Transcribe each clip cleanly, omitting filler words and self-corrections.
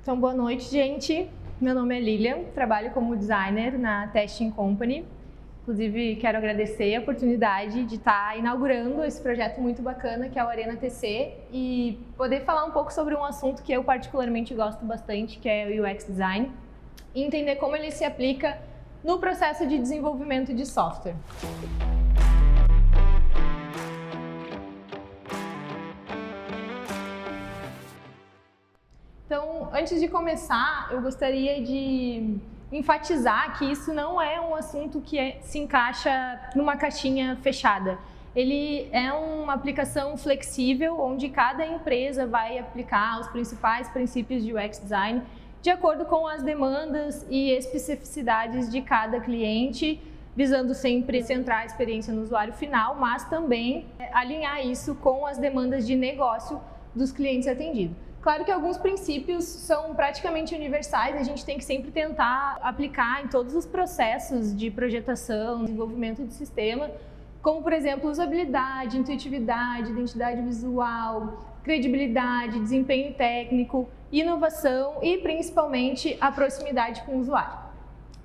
Então, boa noite, gente. Meu nome é Lilian, trabalho como designer na Testing Company. Inclusive, quero agradecer a oportunidade de estar inaugurando esse projeto muito bacana que é o Arena TC e poder falar um pouco sobre um assunto que eu particularmente gosto bastante, que é o UX Design, e entender como ele se aplica no processo de desenvolvimento de software. Então, antes de começar, eu gostaria de enfatizar que isso não é um assunto que se encaixa numa caixinha fechada. Ele é uma aplicação flexível, onde cada empresa vai aplicar os principais princípios de UX Design de acordo com as demandas e especificidades de cada cliente, visando sempre centrar a experiência no usuário final, mas também alinhar isso com as demandas de negócio dos clientes atendidos. Claro que alguns princípios são praticamente universais, a gente tem que sempre tentar aplicar em todos os processos de projetação, desenvolvimento do sistema, como, por exemplo, usabilidade, intuitividade, identidade visual, credibilidade, desempenho técnico, inovação e, principalmente, a proximidade com o usuário.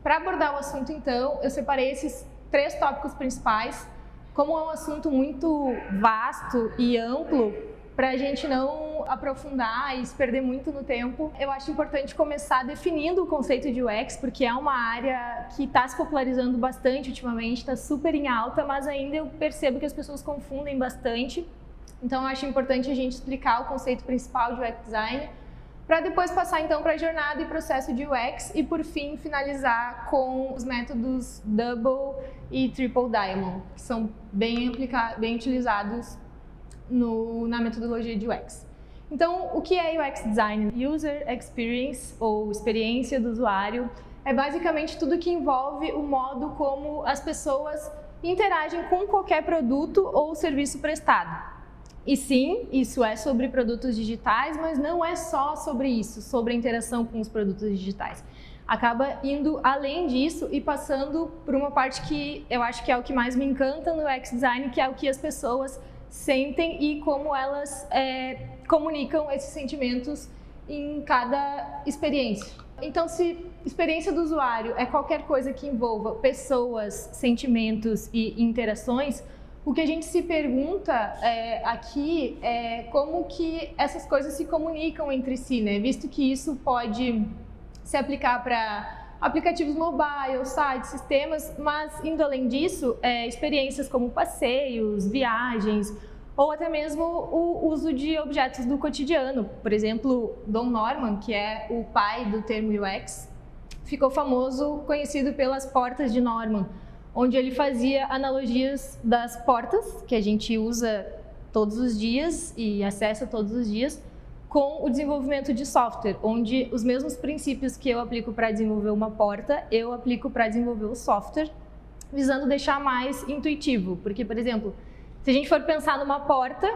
Para abordar o assunto, então, eu separei esses 3 tópicos principais. Como é um assunto muito vasto e amplo, para a gente não aprofundar e se perder muito no tempo, eu acho importante começar definindo o conceito de UX, porque é uma área que está se popularizando bastante ultimamente, está super em alta, mas ainda eu percebo que as pessoas confundem bastante. Então, eu acho importante a gente explicar o conceito principal de UX Design, para depois passar então para a jornada e processo de UX e, por fim, finalizar com os métodos Double e Triple Diamond, que são bem utilizados na metodologia de UX. Então, o que é UX Design? User Experience, ou experiência do usuário, é basicamente tudo que envolve o modo como as pessoas interagem com qualquer produto ou serviço prestado. E sim, isso é sobre produtos digitais, mas não é só sobre isso, sobre a interação com os produtos digitais. Acaba indo além disso e passando por uma parte que eu acho que é o que mais me encanta no UX Design, que é o que as pessoas sentem e como elas comunicam esses sentimentos em cada experiência. Então, se experiência do usuário é qualquer coisa que envolva pessoas, sentimentos e interações, o que a gente se pergunta aqui é como que essas coisas se comunicam entre si, né? Visto que isso pode se aplicar para aplicativos mobile, sites, sistemas, mas indo além disso, experiências como passeios, viagens, ou até mesmo o uso de objetos do cotidiano. Por exemplo, Don Norman, que é o pai do termo UX, ficou conhecido pelas portas de Norman, onde ele fazia analogias das portas, que a gente usa todos os dias e acessa todos os dias, com o desenvolvimento de software, onde os mesmos princípios que eu aplico para desenvolver uma porta, eu aplico para desenvolver o software, visando deixar mais intuitivo. Porque, por exemplo, se a gente for pensar numa porta,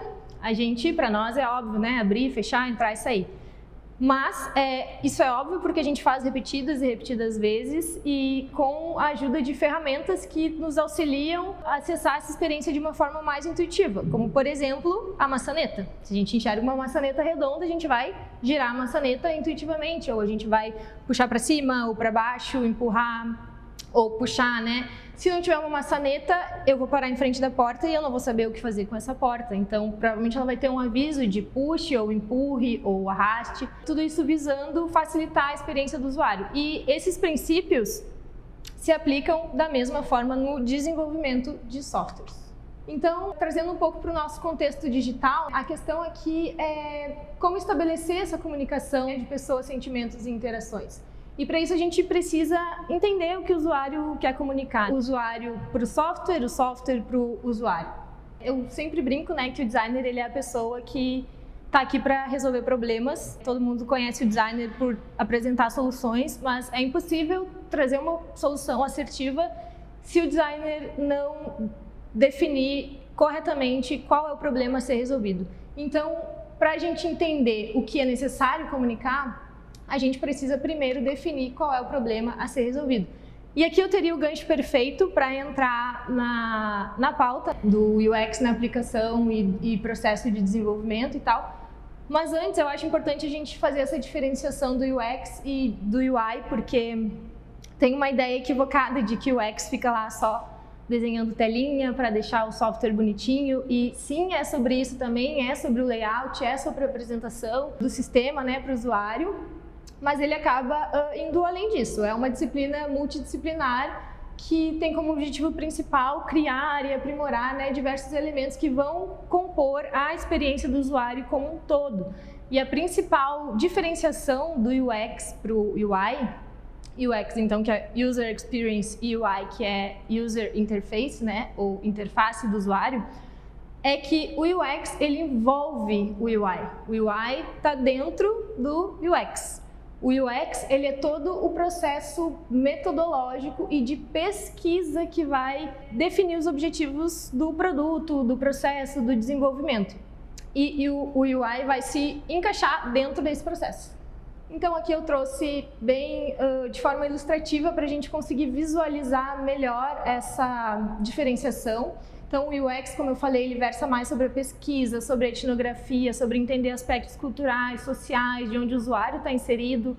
para nós é óbvio, né? Abrir, fechar, entrar e sair. Mas isso é óbvio porque a gente faz repetidas e repetidas vezes e com a ajuda de ferramentas que nos auxiliam a acessar essa experiência de uma forma mais intuitiva, como, por exemplo, a maçaneta. Se a gente enxerga uma maçaneta redonda, a gente vai girar a maçaneta intuitivamente, ou a gente vai puxar para cima ou para baixo, empurrar ou puxar, né? Se não tiver uma maçaneta, eu vou parar em frente da porta e eu não vou saber o que fazer com essa porta. Então, provavelmente ela vai ter um aviso de puxe ou empurre ou arraste. Tudo isso visando facilitar a experiência do usuário. E esses princípios se aplicam da mesma forma no desenvolvimento de softwares. Então, trazendo um pouco para o nosso contexto digital, a questão aqui é como estabelecer essa comunicação de pessoas, sentimentos e interações. E para isso a gente precisa entender o que o usuário quer comunicar. O usuário para o software para o usuário. Eu sempre brinco, né, que o designer ele é a pessoa que está aqui para resolver problemas. Todo mundo conhece o designer por apresentar soluções, mas é impossível trazer uma solução assertiva se o designer não definir corretamente qual é o problema a ser resolvido. Então, para a gente entender o que é necessário comunicar, a gente precisa primeiro definir qual é o problema a ser resolvido. E aqui eu teria o gancho perfeito para entrar na pauta do UX na aplicação e processo de desenvolvimento e tal, Mas antes eu acho importante a gente fazer essa diferenciação do UX e do UI, porque tem uma ideia equivocada de que o UX fica lá só desenhando telinha para deixar o software bonitinho, e sim, é sobre isso também, é sobre o layout, é sobre a apresentação do sistema, né, para o usuário, mas ele acaba indo além disso. É uma disciplina multidisciplinar que tem como objetivo principal criar e aprimorar, né, diversos elementos que vão compor a experiência do usuário como um todo. E a principal diferenciação do UX para o UI, UX, então, que é User Experience, e UI, que é User Interface, né, ou interface do usuário, é que o UX, ele envolve o UI. O UI está dentro do UX. O UX, ele é todo o processo metodológico e de pesquisa que vai definir os objetivos do produto, do processo, do desenvolvimento. E o UI vai se encaixar dentro desse processo. Então aqui eu trouxe bem de forma ilustrativa para a gente conseguir visualizar melhor essa diferenciação. Então o UX, como eu falei, ele versa mais sobre a pesquisa, sobre a etnografia, sobre entender aspectos culturais, sociais, de onde o usuário está inserido,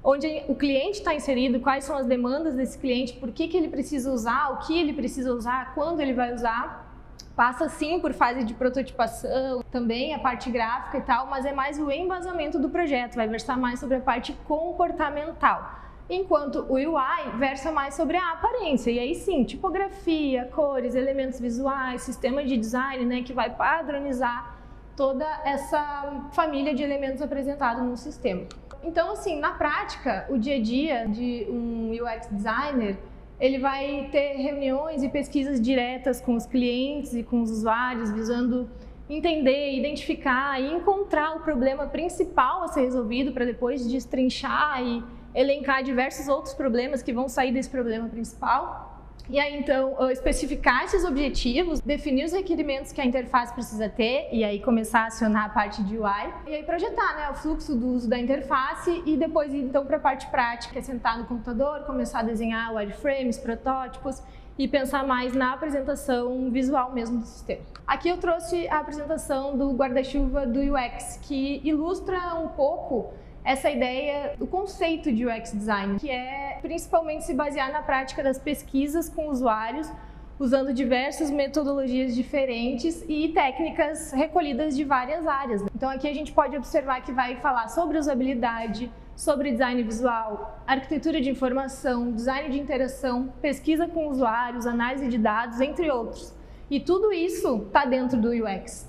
onde o cliente está inserido, quais são as demandas desse cliente, por que ele precisa usar, o que ele precisa usar, quando ele vai usar. Passa sim por fase de prototipação, também a parte gráfica e tal, mas é mais o embasamento do projeto, vai versar mais sobre a parte comportamental. Enquanto o UI versa mais sobre a aparência, e aí sim, tipografia, cores, elementos visuais, sistema de design, né, que vai padronizar toda essa família de elementos apresentados no sistema. Então, assim, na prática, o dia a dia de um UX designer, ele vai ter reuniões e pesquisas diretas com os clientes e com os usuários, visando entender, identificar e encontrar o problema principal a ser resolvido para depois destrinchar e elencar diversos outros problemas que vão sair desse problema principal. E aí, então, especificar esses objetivos, definir os requerimentos que a interface precisa ter e aí começar a acionar a parte de UI. E aí projetar, né, o fluxo do uso da interface e depois ir, então, para a parte prática, que é sentar no computador, começar a desenhar wireframes, protótipos e pensar mais na apresentação visual mesmo do sistema. Aqui eu trouxe a apresentação do guarda-chuva do UX, que ilustra um pouco essa ideia, o conceito de UX Design, que é principalmente se basear na prática das pesquisas com usuários, usando diversas metodologias diferentes e técnicas recolhidas de várias áreas. Então aqui a gente pode observar que vai falar sobre usabilidade, sobre design visual, arquitetura de informação, design de interação, pesquisa com usuários, análise de dados, entre outros. E tudo isso está dentro do UX.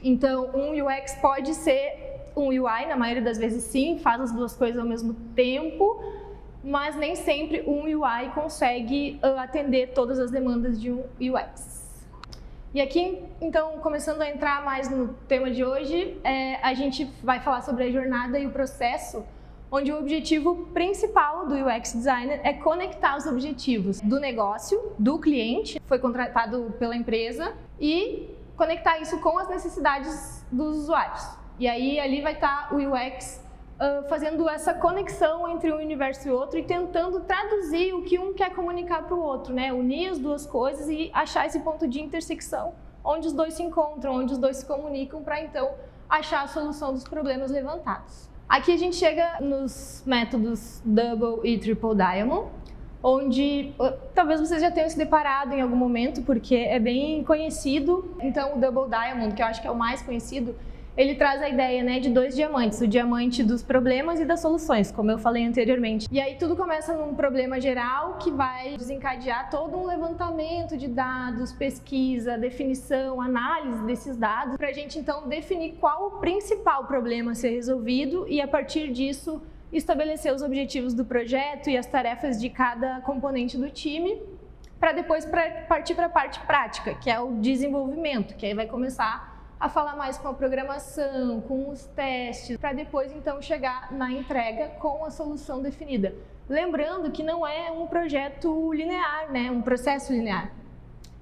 Então um UX pode ser um UI, na maioria das vezes sim, faz as duas coisas ao mesmo tempo, mas nem sempre um UI consegue atender todas as demandas de um UX. E aqui, então, começando a entrar mais no tema de hoje, a gente vai falar sobre a jornada e o processo, onde o objetivo principal do UX Designer é conectar os objetivos do negócio, do cliente, que foi contratado pela empresa, e conectar isso com as necessidades dos usuários. E aí ali vai estar o UX fazendo essa conexão entre um universo e outro e tentando traduzir o que um quer comunicar para o outro, né? Unir as duas coisas e achar esse ponto de intersecção onde os dois se encontram, onde os dois se comunicam para então achar a solução dos problemas levantados. Aqui a gente chega nos métodos Double e Triple Diamond, onde talvez vocês já tenham se deparado em algum momento, porque é bem conhecido. Então o Double Diamond, que eu acho que é o mais conhecido, ele traz a ideia, né, de 2 diamantes, o diamante dos problemas e das soluções, como eu falei anteriormente. E aí tudo começa num problema geral que vai desencadear todo um levantamento de dados, pesquisa, definição, análise desses dados, para a gente então definir qual o principal problema a ser resolvido e a partir disso estabelecer os objetivos do projeto e as tarefas de cada componente do time, para depois partir para a parte prática, que é o desenvolvimento, que aí vai começar a falar mais com a programação, com os testes, para depois então chegar na entrega com a solução definida. Lembrando que não é um projeto linear, né? Um processo linear.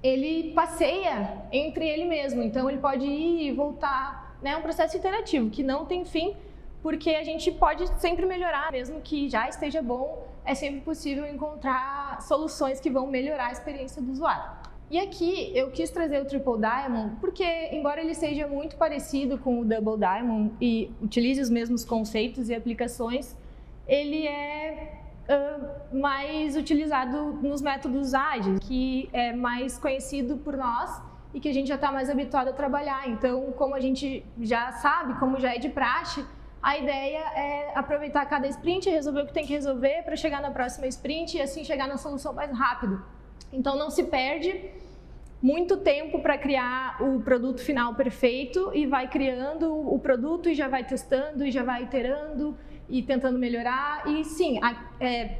Ele passeia entre ele mesmo, então ele pode ir e voltar, né? É um processo iterativo que não tem fim, porque a gente pode sempre melhorar, mesmo que já esteja bom, é sempre possível encontrar soluções que vão melhorar a experiência do usuário. E aqui eu quis trazer o Triple Diamond porque, embora ele seja muito parecido com o Double Diamond e utilize os mesmos conceitos e aplicações, ele é mais utilizado nos métodos ágeis, que é mais conhecido por nós e que a gente já está mais habituado a trabalhar. Então, como a gente já sabe, como já é de praxe, a ideia é aproveitar cada sprint, resolver o que tem que resolver para chegar na próxima sprint e assim chegar na solução mais rápido. Então não se perde muito tempo para criar o produto final perfeito e vai criando o produto e já vai testando e já vai iterando e tentando melhorar. E sim,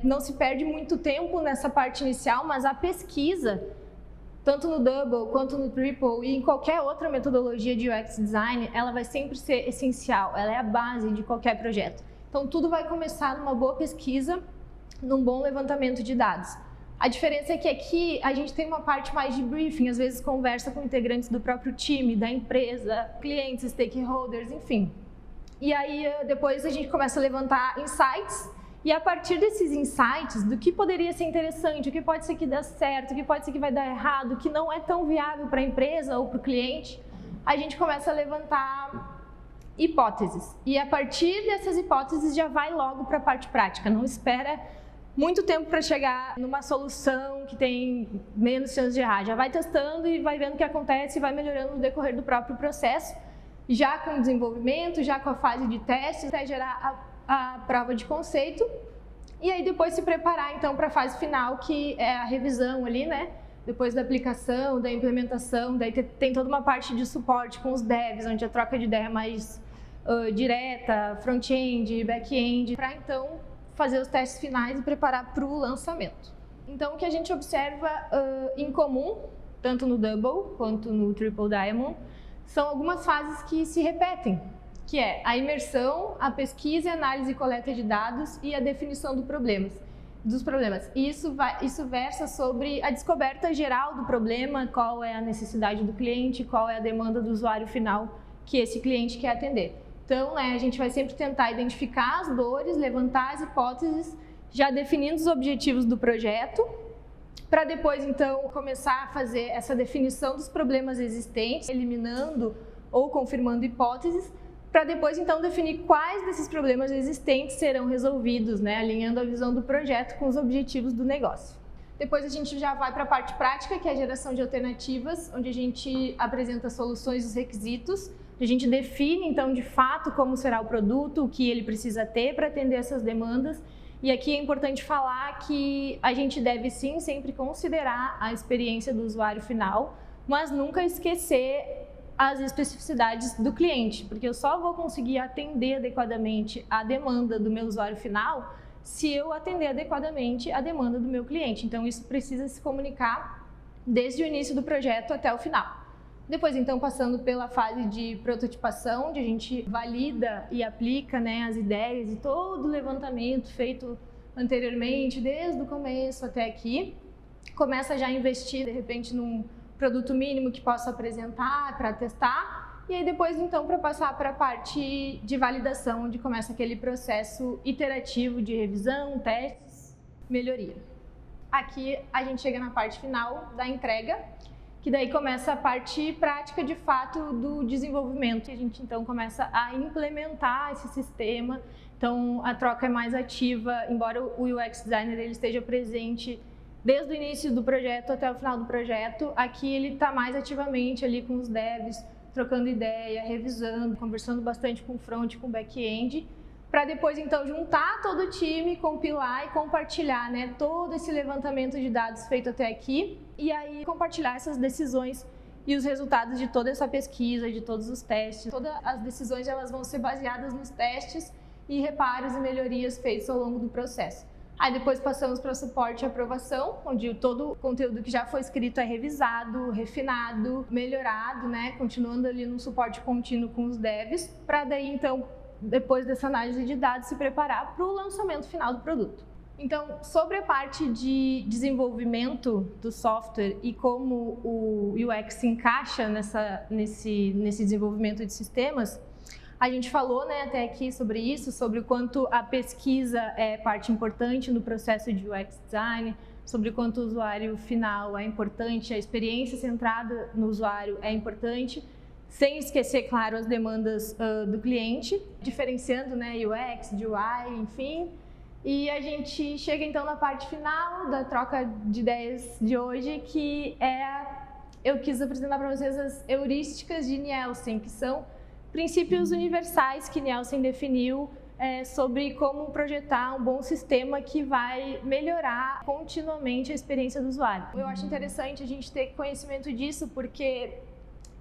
não se perde muito tempo nessa parte inicial, mas a pesquisa, tanto no Double quanto no Triple e em qualquer outra metodologia de UX Design, ela vai sempre ser essencial, ela é a base de qualquer projeto. Então tudo vai começar numa boa pesquisa, num bom levantamento de dados. A diferença é que aqui a gente tem uma parte mais de briefing, às vezes conversa com integrantes do próprio time, da empresa, clientes, stakeholders, enfim. E aí depois a gente começa a levantar insights e a partir desses insights, do que poderia ser interessante, o que pode ser que dê certo, o que pode ser que vai dar errado, o que não é tão viável para a empresa ou para o cliente, a gente começa a levantar hipóteses. E a partir dessas hipóteses já vai logo para a parte prática, não espera muito tempo para chegar numa solução que tem menos chance de errar. Já vai testando e vai vendo o que acontece e vai melhorando no decorrer do próprio processo, já com o desenvolvimento, já com a fase de teste, até gerar a prova de conceito. E aí depois se preparar então para a fase final, que é a revisão ali, né? Depois da aplicação, da implementação, daí tem toda uma parte de suporte com os devs, onde a troca de ideia é mais direta, front-end, back-end, para então fazer os testes finais e preparar para o lançamento. Então, o que a gente observa em comum, tanto no Double quanto no Triple Diamond, são algumas fases que se repetem, que é a imersão, a pesquisa, a análise e coleta de dados e a definição dos problemas. E isso versa sobre a descoberta geral do problema, qual é a necessidade do cliente, qual é a demanda do usuário final que esse cliente quer atender. Então, a gente vai sempre tentar identificar as dores, levantar as hipóteses, já definindo os objetivos do projeto, para depois, então, começar a fazer essa definição dos problemas existentes, eliminando ou confirmando hipóteses, para depois, então, definir quais desses problemas existentes serão resolvidos, né, alinhando a visão do projeto com os objetivos do negócio. Depois a gente já vai para a parte prática, que é a geração de alternativas, onde a gente apresenta soluções dos requisitos. A gente define, então, de fato, como será o produto, o que ele precisa ter para atender essas demandas. E aqui é importante falar que a gente deve, sim, sempre considerar a experiência do usuário final, mas nunca esquecer as especificidades do cliente, porque eu só vou conseguir atender adequadamente a demanda do meu usuário final se eu atender adequadamente a demanda do meu cliente. Então, isso precisa se comunicar desde o início do projeto até o final. Depois, então, passando pela fase de prototipação, onde a gente valida e aplica, né, as ideias e todo o levantamento feito anteriormente, desde o começo até aqui. Começa já a investir, de repente, num produto mínimo que possa apresentar para testar. E aí depois, então, para passar para a parte de validação, onde começa aquele processo iterativo de revisão, testes, melhoria. Aqui a gente chega na parte final da entrega, que daí começa a parte prática de fato do desenvolvimento. E a gente então começa a implementar esse sistema, então a troca é mais ativa, embora o UX Designer ele esteja presente desde o início do projeto até o final do projeto, aqui ele está mais ativamente ali com os devs, trocando ideia, revisando, conversando bastante com o front, com o back-end, para depois então juntar todo o time, compilar e compartilhar, né, todo esse levantamento de dados feito até aqui e aí compartilhar essas decisões e os resultados de toda essa pesquisa, de todos os testes. Todas as decisões elas vão ser baseadas nos testes e reparos e melhorias feitos ao longo do processo. Aí depois passamos para suporte e aprovação, onde todo o conteúdo que já foi escrito é revisado, refinado, melhorado, né, continuando ali no suporte contínuo com os devs, para daí então depois dessa análise de dados, se preparar para o lançamento final do produto. Então, sobre a parte de desenvolvimento do software e como o UX se encaixa nesse desenvolvimento de sistemas, A gente falou, né, até aqui sobre isso, sobre o quanto a pesquisa é parte importante no processo de UX design, sobre o quanto o usuário final é importante, a experiência centrada no usuário é importante, sem esquecer, claro, as demandas do cliente, diferenciando, né, UX, de UI, enfim. E a gente chega então na parte final da troca de ideias de hoje, que eu quis apresentar para vocês as heurísticas de Nielsen, que são princípios universais que Nielsen definiu sobre como projetar um bom sistema que vai melhorar continuamente a experiência do usuário. Eu acho interessante a gente ter conhecimento disso, porque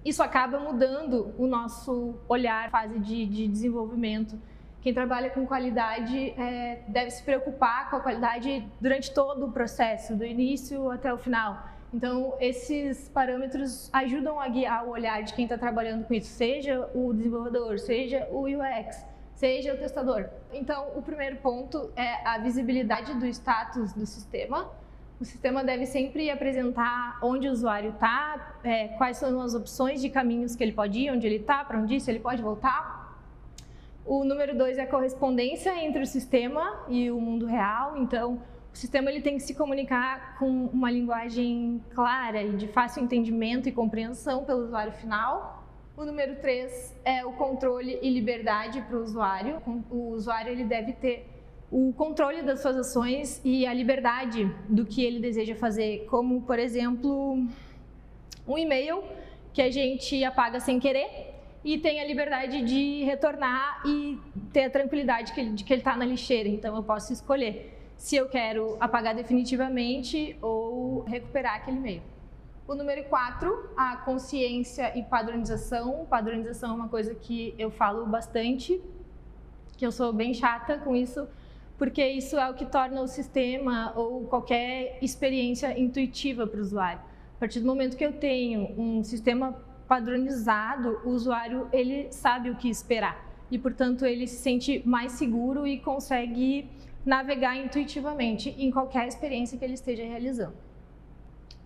isso acaba mudando o nosso olhar, fase de desenvolvimento. Quem trabalha com qualidade deve se preocupar com a qualidade durante todo o processo, do início até o final. Então, esses parâmetros ajudam a guiar o olhar de quem está trabalhando com isso, seja o desenvolvedor, seja o UX, seja o testador. Então, o primeiro ponto é a visibilidade do status do sistema. O sistema deve sempre apresentar onde o usuário está, quais são as opções de caminhos que ele pode ir, onde ele está, para onde ir, se ele pode voltar. O número 2 é a correspondência entre o sistema e o mundo real. Então, o sistema ele tem que se comunicar com uma linguagem clara e de fácil entendimento e compreensão pelo usuário final. O número 3 é o controle e liberdade para o usuário. O usuário ele deve ter o controle das suas ações e a liberdade do que ele deseja fazer, como, por exemplo, um e-mail que a gente apaga sem querer e tem a liberdade de retornar e ter a tranquilidade de que ele está na lixeira. Então, eu posso escolher se eu quero apagar definitivamente ou recuperar aquele e-mail. O número 4, a consciência e padronização. Padronização é uma coisa que eu falo bastante, que eu sou bem chata com isso, porque isso é o que torna o sistema ou qualquer experiência intuitiva para o usuário. A partir do momento que eu tenho um sistema padronizado, o usuário ele sabe o que esperar e, portanto, ele se sente mais seguro e consegue navegar intuitivamente em qualquer experiência que ele esteja realizando.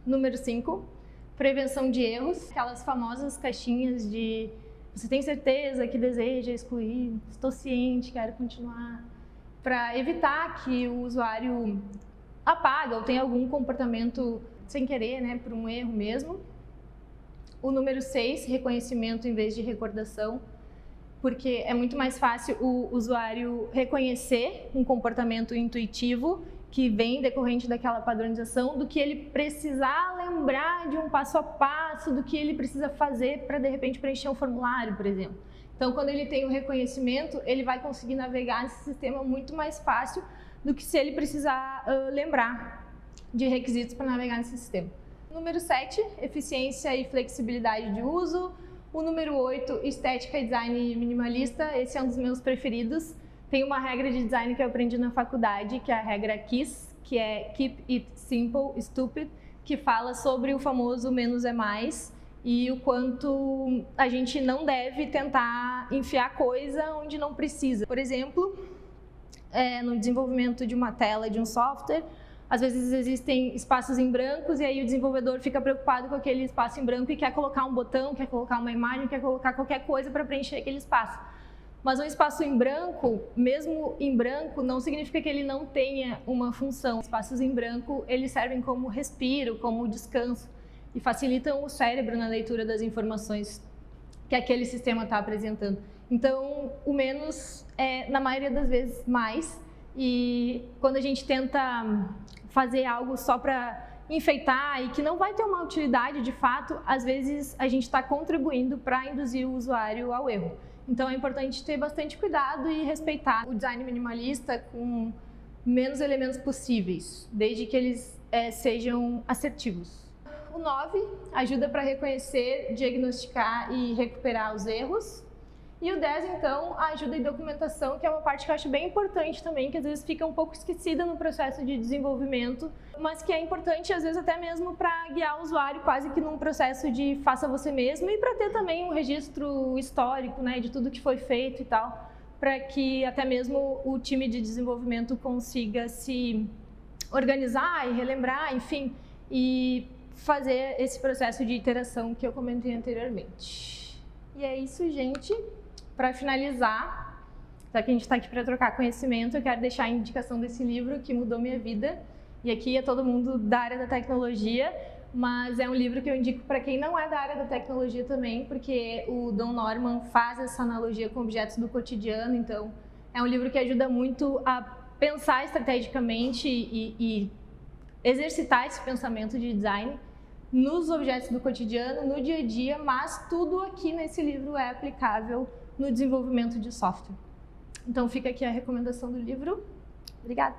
Número 5, prevenção de erros, aquelas famosas caixinhas de você tem certeza que deseja excluir, estou ciente, quero continuar, para evitar que o usuário apaga ou tenha algum comportamento sem querer, né, por um erro mesmo. O número 6, reconhecimento em vez de recordação, porque é muito mais fácil o usuário reconhecer um comportamento intuitivo que vem decorrente daquela padronização do que ele precisar lembrar de um passo a passo do que ele precisa fazer para, de repente, preencher um formulário, por exemplo. Então, quando ele tem o reconhecimento, ele vai conseguir navegar nesse sistema muito mais fácil do que se ele precisar lembrar de requisitos para navegar nesse sistema. Número 7, eficiência e flexibilidade de uso. O número 8, estética e design minimalista. Esse é um dos meus preferidos. Tem uma regra de design que eu aprendi na faculdade, que é a regra KISS, que é Keep It Simple, Stupid, que fala sobre o famoso menos é mais e o quanto a gente não deve tentar enfiar coisa onde não precisa. Por exemplo, no desenvolvimento de uma tela de um software, às vezes existem espaços em brancos e aí o desenvolvedor fica preocupado com aquele espaço em branco e quer colocar um botão, quer colocar uma imagem, quer colocar qualquer coisa para preencher aquele espaço. Mas um espaço em branco, mesmo em branco, não significa que ele não tenha uma função. Espaços em branco, eles servem como respiro, como descanso e facilitam o cérebro na leitura das informações que aquele sistema está apresentando. Então, o menos é, na maioria das vezes, mais. E quando a gente tenta fazer algo só para enfeitar e que não vai ter uma utilidade de fato, às vezes a gente está contribuindo para induzir o usuário ao erro. Então é importante ter bastante cuidado e respeitar o design minimalista com menos elementos possíveis, desde que eles sejam assertivos. O 9 ajuda para reconhecer, diagnosticar e recuperar os erros. E o 10, então, a ajuda e documentação, que é uma parte que eu acho bem importante também, que às vezes fica um pouco esquecida no processo de desenvolvimento, mas que é importante, às vezes, até mesmo para guiar o usuário quase que num processo de faça você mesmo e para ter também um registro histórico, né, de tudo que foi feito e tal, para que até mesmo o time de desenvolvimento consiga se organizar e relembrar, enfim, e fazer esse processo de iteração que eu comentei anteriormente. E é isso, gente. para finalizar, já que a gente está aqui para trocar conhecimento, eu quero deixar a indicação desse livro que mudou minha vida. E aqui é todo mundo da área da tecnologia, mas é um livro que eu indico para quem não é da área da tecnologia também, porque o Don Norman faz essa analogia com objetos do cotidiano, então é um livro que ajuda muito a pensar estrategicamente e exercitar esse pensamento de design nos objetos do cotidiano, no dia a dia, mas tudo aqui nesse livro é aplicável no desenvolvimento de software. Então fica aqui a recomendação do livro. Obrigada!